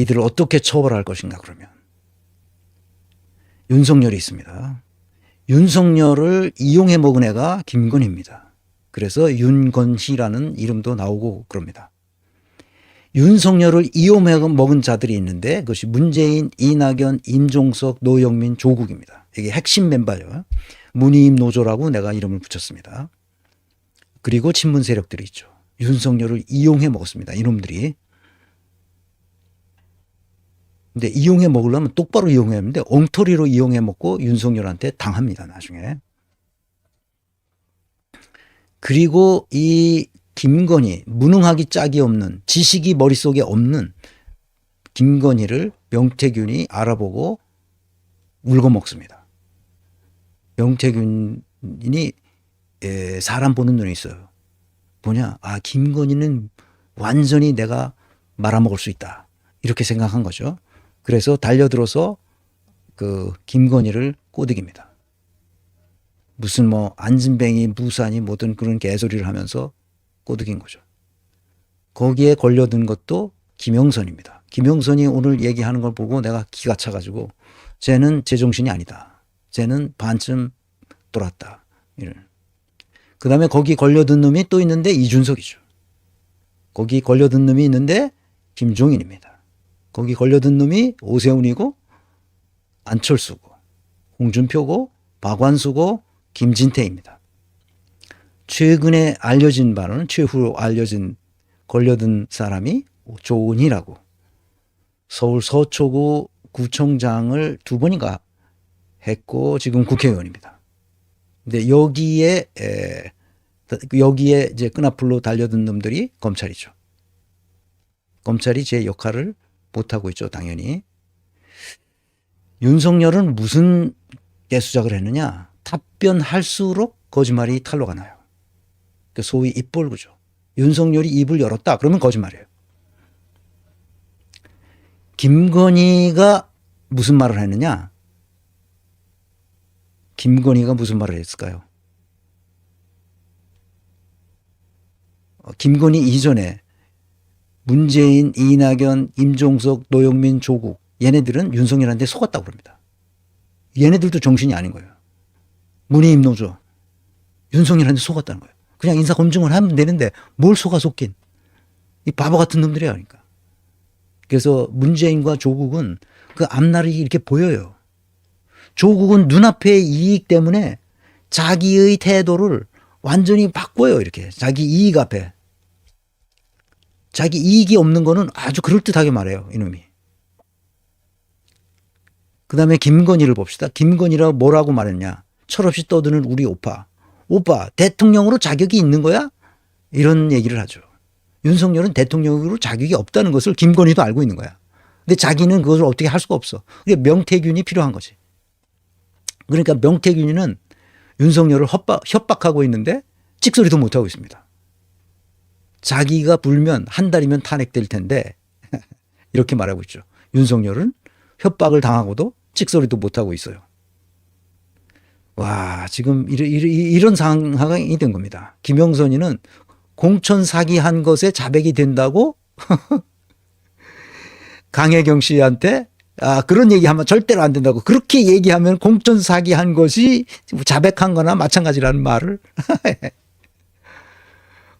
이들을 어떻게 처벌할 것인가 그러면 윤석열이 있습니다. 윤석열을 이용해 먹은 애가 김건희입니다. 그래서 윤건희라는 이름도 나오고 그럽니다. 윤석열을 이용해 먹은 자들이 있는데 그것이 문재인, 이낙연, 임종석, 노영민, 조국입니다. 이게 핵심 멤버예요. 문희임 노조라고 내가 이름을 붙였습니다. 그리고 친문 세력들이 있죠. 윤석열을 이용해 먹었습니다. 이놈들이. 근데 이용해 먹으려면 똑바로 이용해야 하는데 엉터리로 이용해 먹고 윤석열한테 당합니다. 나중에. 그리고 이 김건희, 무능하기 짝이 없는, 지식이 머릿속에 없는 김건희를 명태균이 알아보고 울고 먹습니다. 명태균이 사람 보는 눈이 있어요. 뭐냐? 아, 김건희는 완전히 내가 말아먹을 수 있다. 이렇게 생각한 거죠. 그래서 달려들어서 그 김건희를 꼬드깁니다. 무슨 뭐 안진뱅이, 무산이 뭐든 그런 개소리를 하면서 꼬드긴 거죠. 거기에 걸려든 것도 김영선입니다. 김영선이 오늘 얘기하는 걸 보고 내가 기가 차가지고 쟤는 제정신이 아니다. 쟤는 반쯤 돌았다. 그 다음에 거기 걸려든 놈이 또 있는데 이준석이죠. 거기 걸려든 놈이 있는데 김종인입니다. 거기 걸려든 놈이 오세훈이고 안철수고 홍준표고 박완수고 김진태입니다. 최근에 알려진 바로는 최후 알려진 걸려든 사람이 조은희라고 서울 서초구 구청장을 2번인가 했고 지금 국회의원입니다. 근데 여기에 이제 끈앞으로 달려든 놈들이 검찰이죠. 검찰이 제 역할을 못하고 있죠. 당연히. 윤석열은 무슨 개수작을 했느냐. 답변할수록 거짓말이 탄로가 나요. 소위 입벌구죠. 윤석열이 입을 열었다. 그러면 거짓말이에요. 김건희가 무슨 말을 했느냐. 김건희가 무슨 말을 했을까요? 김건희 이전에 문재인, 이낙연, 임종석, 노영민, 조국 얘네들은 윤석열한테 속았다고 그럽니다. 얘네들도 정신이 아닌 거예요. 문희임 노조 윤석열한테 속았다는 거예요. 그냥 인사 검증을 하면 되는데 뭘 속아 속긴. 이 바보 같은 놈들이야. 그러니까. 그래서 문재인과 조국은 그 앞날이 이렇게 보여요. 조국은 눈앞의 이익 때문에 자기의 태도를 완전히 바꿔요. 이렇게 자기 이익 앞에. 자기 이익이 없는 거는 아주 그럴듯하게 말해요. 이놈이. 그 다음에 김건희를 봅시다. 김건희라고 뭐라고 말했냐. 철없이 떠드는 우리 오빠. 오빠 대통령으로 자격이 있는 거야? 이런 얘기를 하죠. 윤석열은 대통령으로 자격이 없다는 것을 김건희도 알고 있는 거야. 근데 자기는 그것을 어떻게 할 수가 없어. 그게 명태균이 필요한 거지. 그러니까 명태균이는 윤석열을 협박하고 있는데 찍소리도 못하고 있습니다. 자기가 불면 한 달이면 탄핵될 텐데 이렇게 말하고 있죠. 윤석열은 협박을 당하고도 찍소리도 못하고 있어요. 와, 지금 이런 상황이 된 겁니다. 김영선이는 공천 사기한 것에 자백이 된다고 강혜경 씨한테 그런 얘기하면 절대로 안 된다고. 그렇게 얘기하면 공천 사기한 것이 자백한 거나 마찬가지라는 말을.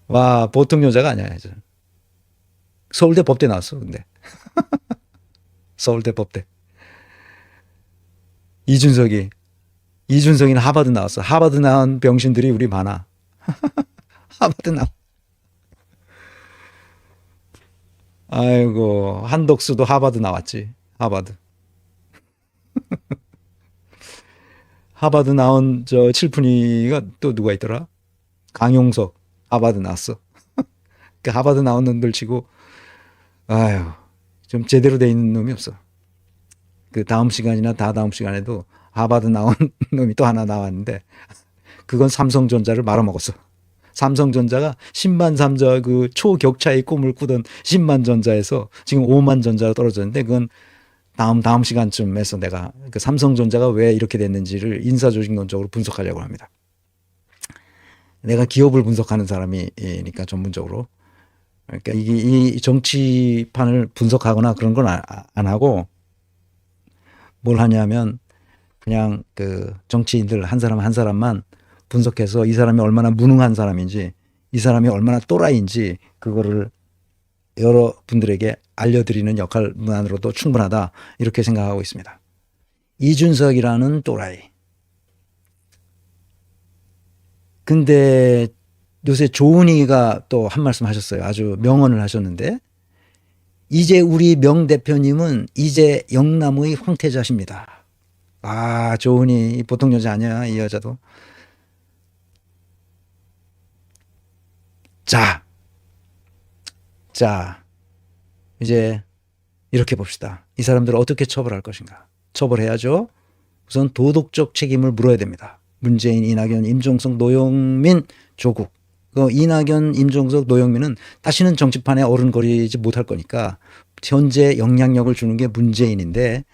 와, 보통 여자가 아니야. 서울대 법대 나왔어, 근데. 서울대 법대. 이준석이는 하버드 나왔어. 하버드 나온 병신들이 우리 많아. 하버드 나와. 아이고, 한덕수도 하버드 나왔지. 하버드. 하버드 나온 저 칠푼이가 또 누가 있더라? 강용석. 하버드 나왔어. 그 하버드 나온 놈들 치고, 아유, 좀 제대로 돼 있는 놈이 없어. 그 다음 시간이나 다다음 시간에도 하버드 나온 놈이 또 하나 나왔는데, 그건 삼성전자를 말아먹었어. 삼성전자가 10만 삼자 그 초격차의 꿈을 꾸던 10만 전자에서 지금 5만 전자로 떨어졌는데, 그건 다음 시간쯤에서 내가 그 삼성전자가 왜 이렇게 됐는지를 인사조직론적으로 분석하려고 합니다. 내가 기업을 분석하는 사람이니까 전문적으로. 그러니까 이 정치판을 분석하거나 그런 건 안 하고 뭘 하냐면 그냥 그 정치인들 한 사람 한 사람만 분석해서 이 사람이 얼마나 무능한 사람인지 이 사람이 얼마나 또라이인지 그거를 여러분들에게 알려드리는 역할만으로도 충분하다 이렇게 생각하고 있습니다. 이준석이라는 또라이. 근데 요새 조은희가 또 한 말씀 하셨어요. 아주 명언을 하셨는데 이제 우리 명 대표님은 이제 영남의 황태자십니다. 아, 조은희 보통 여자 아니야, 이 여자도. 자, 이제 이렇게 봅시다. 이 사람들을 어떻게 처벌할 것인가. 처벌해야죠. 우선 도덕적 책임을 물어야 됩니다. 문재인, 이낙연, 임종석, 노영민, 조국. 이낙연, 임종석, 노영민은 다시는 정치판에 어른거리지 못할 거니까 현재 영향력을 주는 게 문재인인데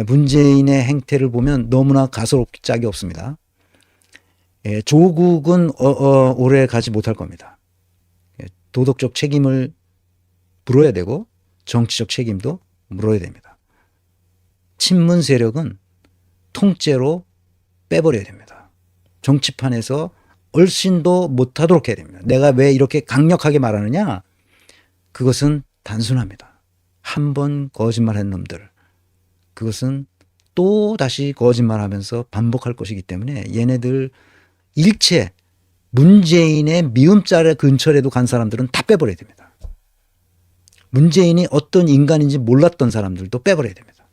문재인의 행태를 보면 너무나 가소롭기 짝이 없습니다. 조국은 오래 가지 못할 겁니다. 도덕적 책임을 물어야 되고 정치적 책임도 물어야 됩니다. 친문 세력은 통째로 빼버려야 됩니다. 정치판에서 얼씬도 못하도록 해야 됩니다. 내가 왜 이렇게 강력하게 말하느냐? 그것은 단순합니다. 한 번 거짓말한 놈들, 그것은 또 다시 거짓말하면서 반복할 것이기 때문에 얘네들 일체 문재인의 미음자리 근처라도 간 사람들은 다 빼버려야 됩니다. 문재인이 어떤 인간인지 몰랐던 사람들도 빼버려야 됩니다.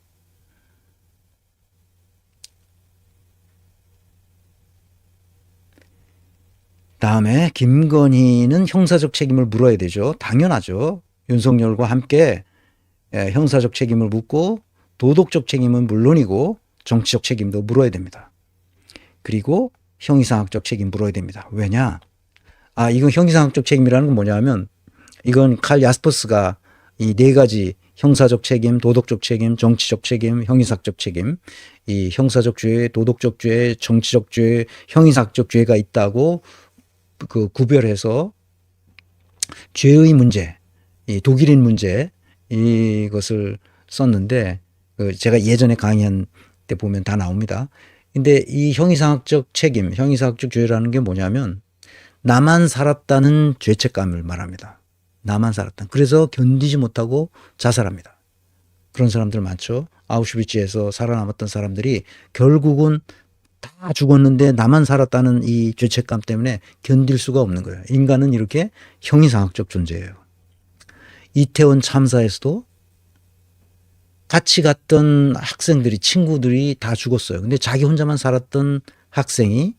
다음에 김건희는 형사적 책임을 물어야 되죠. 당연하죠. 윤석열과 함께 형사적 책임을 묻고 도덕적 책임은 물론이고 정치적 책임도 물어야 됩니다. 그리고 형이상학적 책임 물어야 됩니다. 왜냐? 이건 형이상학적 책임이라는 건 뭐냐면 이건 칼 야스퍼스가 이 네 가지 형사적 책임, 도덕적 책임, 정치적 책임, 형이상학적 책임, 이 형사적 죄, 도덕적 죄, 정치적 죄, 형이상학적 죄가 있다고 그 구별해서 죄의 문제, 이 독일인 문제 이것을 썼는데 제가 예전에 강의한 때 보면 다 나옵니다. 근데 이 형이상학적 책임, 형이상학적 죄라는 게 뭐냐면 나만 살았다는 죄책감을 말합니다. 나만 살았다. 그래서 견디지 못하고 자살합니다. 그런 사람들 많죠. 아우슈비츠에서 살아남았던 사람들이 결국은 다 죽었는데 나만 살았다는 이 죄책감 때문에 견딜 수가 없는 거예요. 인간은 이렇게 형이상학적 존재예요. 이태원 참사에서도 같이 갔던 학생들이, 친구들이 다 죽었어요. 근데 자기 혼자만 살았던 학생이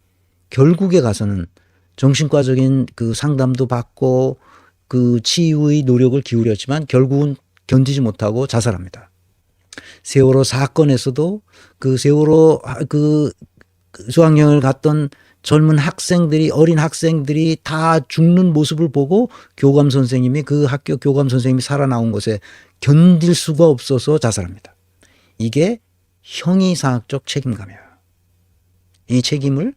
결국에 가서는 정신과적인 그 상담도 받고 그 치유의 노력을 기울였지만 결국은 견디지 못하고 자살합니다. 세월호 사건에서도 그 세월호 그 수학여행을 갔던 젊은 학생들이, 어린 학생들이 다 죽는 모습을 보고 교감 선생님이, 그 학교 교감 선생님이 살아나온 것에 견딜 수가 없어서 자살합니다. 이게 형이상학적 책임감이에요. 이 책임을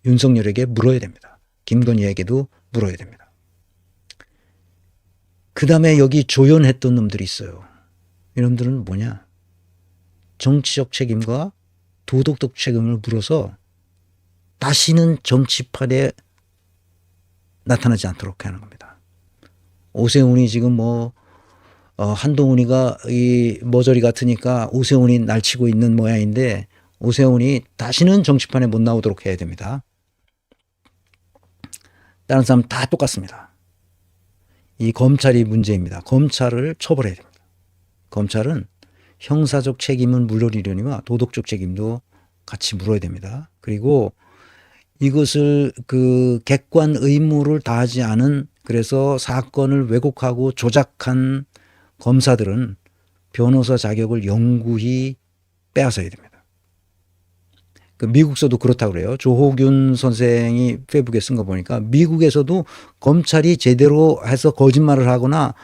윤석열에게 물어야 됩니다. 김건희에게도 물어야 됩니다. 그 다음에 여기 조연했던 놈들이 있어요. 이놈들은 뭐냐? 정치적 책임과 도덕적 책임을 물어서 다시는 정치판에 나타나지 않도록 하는 겁니다. 오세훈이 지금 한동훈이가 이 머저리 같으니까 오세훈이 날치고 있는 모양인데 오세훈이 다시는 정치판에 못 나오도록 해야 됩니다. 다른 사람 다 똑같습니다. 이 검찰이 문제입니다. 검찰을 처벌해야 됩니다. 검찰은 형사적 책임은 물론이려니와 도덕적 책임도 같이 물어야 됩니다. 그리고 이것을 그 객관 의무를 다하지 않은, 그래서 사건을 왜곡하고 조작한 검사들은 변호사 자격을 영구히 빼앗아야 됩니다. 그 미국서도 그렇다고 그래요. 조호균 선생이 페이북에 쓴 거 보니까 미국에서도 검찰이 제대로 해서 거짓말을 하거나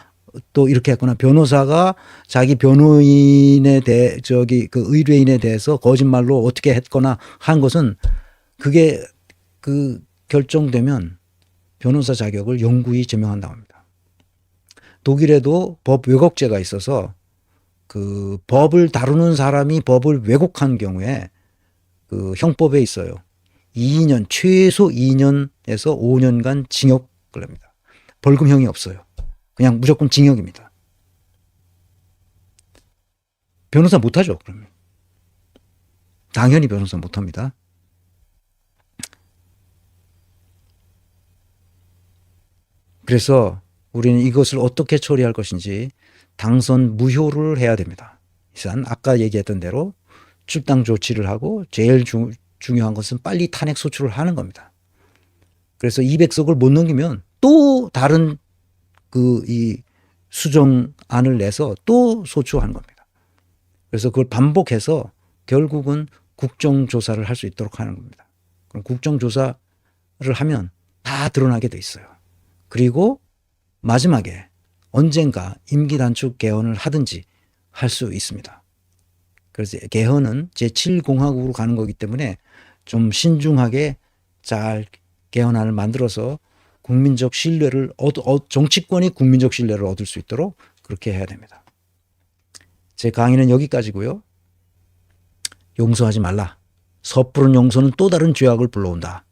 또 이렇게 했거나 변호사가 자기 변호인에 대해 그 의뢰인에 대해서 거짓말로 어떻게 했거나 한 것은 그게 그 결정되면 변호사 자격을 영구히 제명한다고 합니다. 독일에도 법 왜곡죄가 있어서 그 법을 다루는 사람이 법을 왜곡한 경우에 그 형법에 있어요. 2년, 최소 2년에서 5년간 징역을 합니다. 벌금형이 없어요. 그냥 무조건 징역입니다. 변호사 못하죠, 그러면. 당연히 변호사 못합니다. 그래서 우리는 이것을 어떻게 처리할 것인지 당선 무효를 해야 됩니다. 일단 아까 얘기했던 대로 출당 조치를 하고 제일 중요한 것은 빨리 탄핵 소추를 하는 겁니다. 그래서 200석을 못 넘기면 또 다른 이 수정안을 내서 또 소추하는 겁니다. 그래서 그걸 반복해서 결국은 국정조사를 할 수 있도록 하는 겁니다. 그럼 국정조사를 하면 다 드러나게 돼 있어요. 그리고 마지막에 언젠가 임기 단축 개헌을 하든지 할 수 있습니다. 그래서 개헌은 제7공화국으로 가는 거기 때문에 좀 신중하게 잘 개헌안을 만들어서 국민적 신뢰를 정치권이 국민적 신뢰를 얻을 수 있도록 그렇게 해야 됩니다. 제 강의는 여기까지고요. 용서하지 말라. 섣부른 용서는 또 다른 죄악을 불러온다.